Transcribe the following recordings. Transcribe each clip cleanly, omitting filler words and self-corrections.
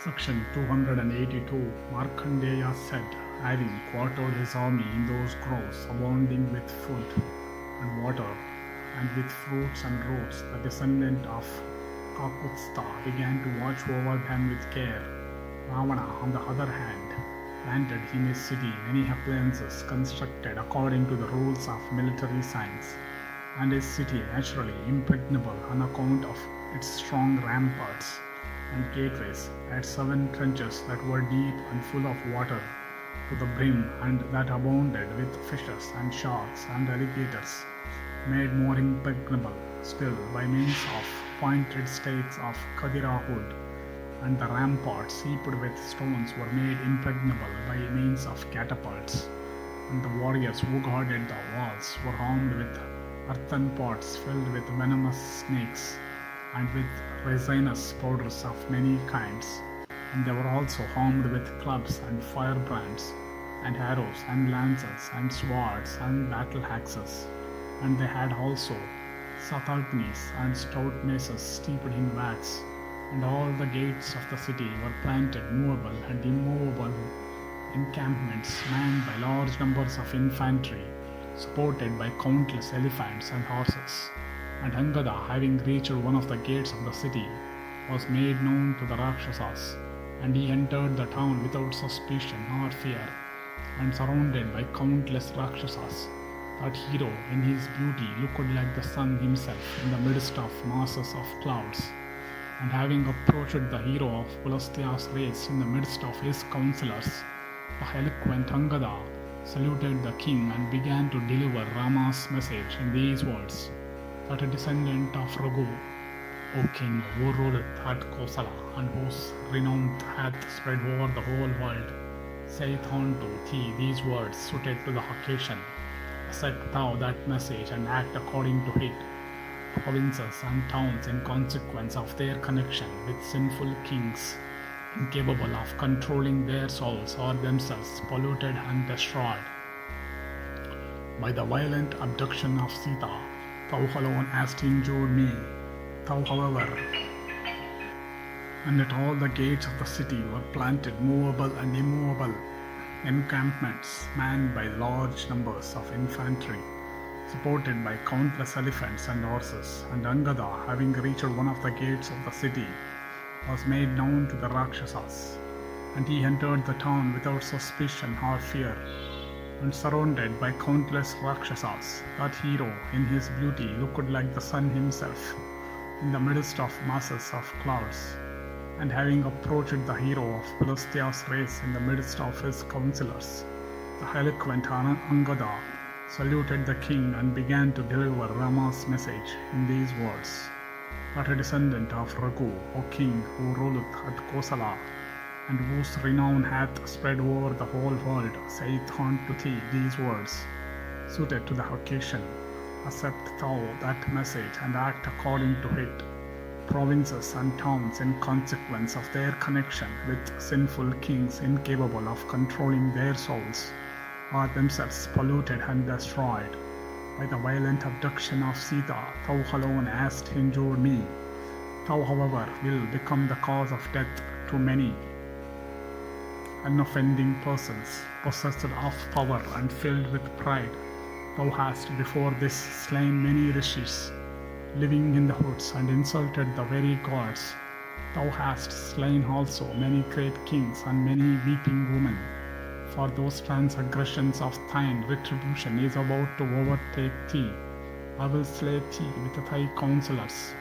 Section 282. Markandeya said, having quartered his army in those groves abounding with food and water, and with fruits and roots, the descendant of Kakutshtha began to watch over them with care. Ravana, on the other hand, planted in his city many appliances constructed according to the rules of military science, and his city naturally impregnable on account of its strong ramparts and gateways, had 7 trenches that were deep and full of water to the brim, and that abounded with fishes and sharks and alligators, made more impregnable still by means of pointed stakes of Kadira wood, and the ramparts heaped with stones were made impregnable by means of catapults, and the warriors who guarded the walls were armed with earthen pots filled with venomous snakes, and with resinous powders of many kinds, and they were also armed with clubs and firebrands, and arrows and lances and swords and battle axes, and they had also satagnis and stout maces steeped in wax, and all the gates of the city were planted movable and immovable encampments manned by large numbers of infantry, supported by countless elephants and horses. And Angada, having reached one of the gates of the city, was made known to the Rakshasas, and he entered the town without suspicion or fear, and surrounded by countless Rakshasas. That hero in his beauty looked like the sun himself in the midst of masses of clouds. And having approached the hero of Pulastya's race in the midst of his counselors, the eloquent Angada saluted the king and began to deliver Rama's message in these words: that a descendant of Raghu, O king, who ruleth at Kosala, and whose renown hath spread over the whole world, saith unto thee these words suited to the occasion. Accept thou that message and act according to it. Provinces and towns, in consequence of their connection with sinful kings, incapable of controlling their souls, are themselves polluted and destroyed by the violent abduction of Sita. Thou alone hast injured me. Thou, however, and at all the gates of the city were planted movable and immovable encampments manned by large numbers of infantry, supported by countless elephants and horses. And Angada, having reached one of the gates of the city, was made known to the Rakshasas, and he entered the town without suspicion or fear, and surrounded by countless Rakshasas. That hero in his beauty looked like the sun himself in the midst of masses of clouds. And having approached the hero of Pulastya's race in the midst of his counselors, the eloquent Angada saluted the king and began to deliver Rama's message in these words: that a descendant of Raghu, O king, who ruleth at Kosala, and whose renown hath spread over the whole world, saith unto thee these words, suited to the occasion. Accept thou that message and act according to it. Provinces and towns, in consequence of their connection with sinful kings incapable of controlling their souls, are themselves polluted and destroyed by the violent abduction of Sita. Thou alone hast injured me. Thou, however, will become the cause of death to many unoffending persons, possessed of power and filled with pride. Thou hast before this slain many rishis, living in the woods, and insulted the very gods. Thou hast slain also many great kings and many weeping women. For those transgressions of thine, retribution is about to overtake thee. I will slay thee with thy counselors.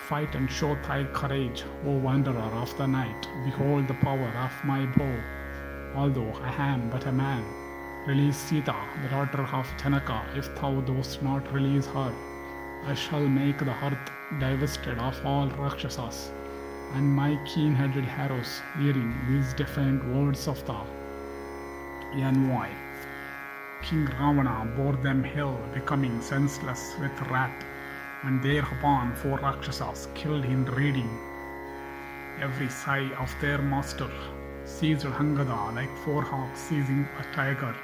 Fight and show thy courage, O wanderer of the night. Behold the power of my bow. Although I am but a man, release Sita, the daughter of Janaka. If thou dost not release her, I shall make the earth divested of all Rakshasas, and my keen-headed arrows, hearing these defiant words of the envoy, King Ravana, bore them ill, becoming senseless with wrath, and thereupon 4 Rakshasas, killed in reading every sigh of their master, seized Angada like 4 hawks seizing a tiger.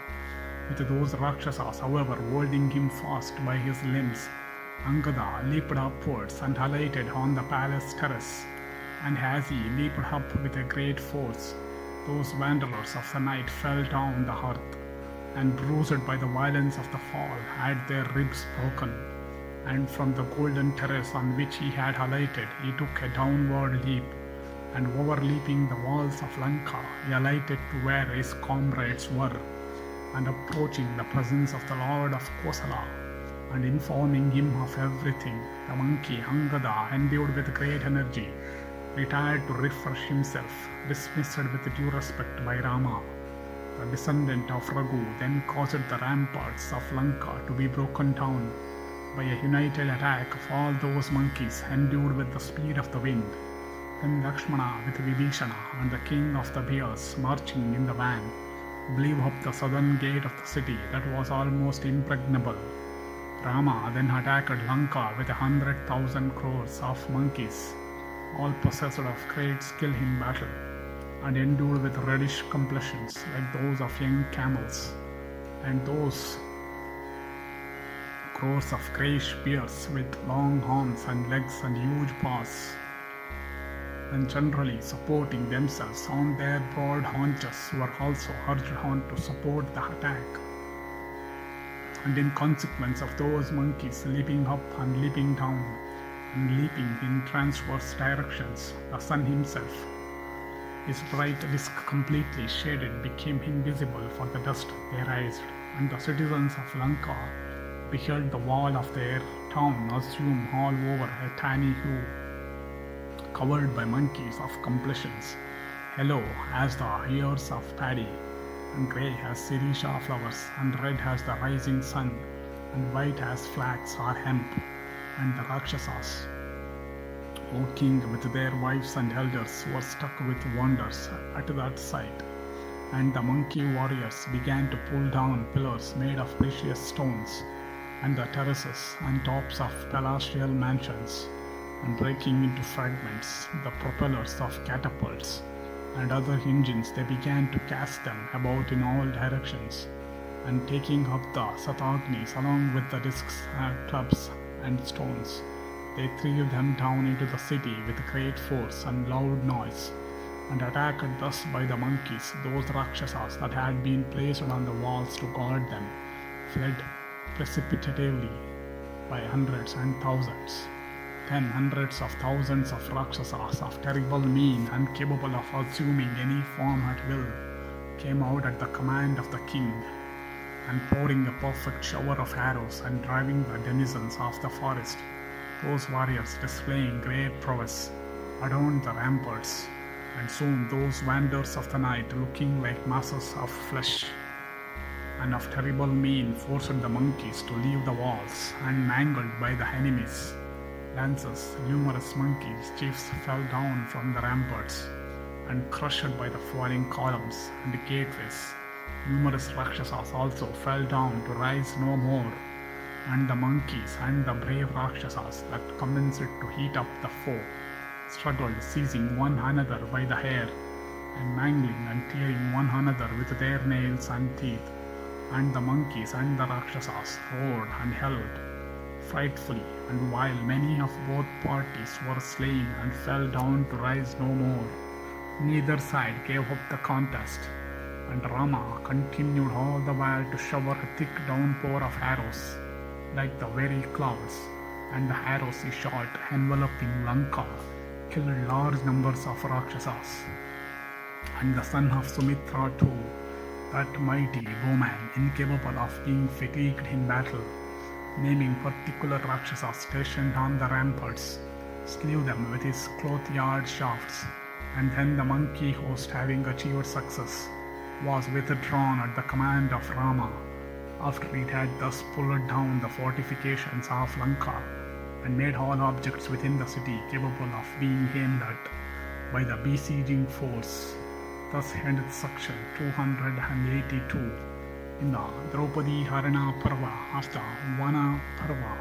With those Rakshasas, however, holding him fast by his limbs, Angada leaped upwards and alighted on the palace terrace, and as he leaped up with a great force, those wanderers of the night fell down the earth, and bruised by the violence of the fall, had their ribs broken. And from the golden terrace on which he had alighted, he took a downward leap, and overleaping the walls of Lanka, he alighted to where his comrades were, and approaching the presence of the Lord of Kosala, and informing him of everything, the monkey Angada, endued with great energy, retired to refresh himself, dismissed with due respect by Rama. The descendant of Raghu then caused the ramparts of Lanka to be broken down by a united attack of all those monkeys endued with the speed of the wind. Then Lakshmana with Vibhishana and the king of the bears marching in the van blew up the southern gate of the city that was almost impregnable. Rama then attacked Lanka with 100,000 crores of monkeys, all possessed of great skill in battle, and endued with reddish complexions like those of young camels, and those crores of greyish bears with long horns and legs and huge paws, and generally supporting themselves on their broad haunches, were also urged on to support the attack. And in consequence of those monkeys leaping up and leaping down, and leaping in transverse directions, the sun himself, his bright disk completely shaded, became invisible for the dust they raised, and the citizens of Lanka beheld the wall of their town assume all over a tiny hue, covered by monkeys of complexions, yellow as the ears of paddy, and grey as sirisha flowers, and red as the rising sun, and white as flax or hemp. And the Rakshasas, O king, with their wives and elders, were struck with wonders at that sight. And the monkey warriors began to pull down pillars made of precious stones, and the terraces and tops of palatial mansions, and breaking into fragments the propellers of catapults and other engines, they began to cast them about in all directions, and taking up the Satagnis along with the discs, clubs, and stones, they threw them down into the city with great force and loud noise, and attacked thus by the monkeys, those Rakshasas that had been placed on the walls to guard them, fled precipitately by hundreds and thousands. Then hundreds of thousands of Rakshasas of terrible mien and capable of assuming any form at will came out at the command of the king, and pouring a perfect shower of arrows and driving the denizens of the forest, those warriors displaying great prowess adorned the ramparts, and soon those wanderers of the night, looking like masses of flesh and of terrible mien, forced the monkeys to leave the walls, and mangled by the enemies' lances, numerous monkeys chiefs fell down from the ramparts, and crushed by the falling columns and gateways. Numerous Rakshasas also fell down to rise no more, and the monkeys and the brave Rakshasas that commenced to heat up the foe struggled, seizing one another by the hair, and mangling and tearing one another with their nails and teeth. And the monkeys and the Rakshasas roared and howled frightfully, and while many of both parties were slain and fell down to rise no more, neither side gave up the contest, and Rama continued all the while to shower a thick downpour of arrows like the very clouds, and the arrows he shot, enveloping Lanka, killed large numbers of Rakshasas. And the son of Sumitra too, that mighty bowman, incapable of being fatigued in battle, naming particular Rakshasas stationed on the ramparts, slew them with his cloth-yard shafts. And then the monkey host, having achieved success, was withdrawn at the command of Rama, after it had thus pulled down the fortifications of Lanka, and made all objects within the city capable of being aimed at by the besieging force. Thus ended section 282 in the Draupadi-harana Parva of the Vana Parva.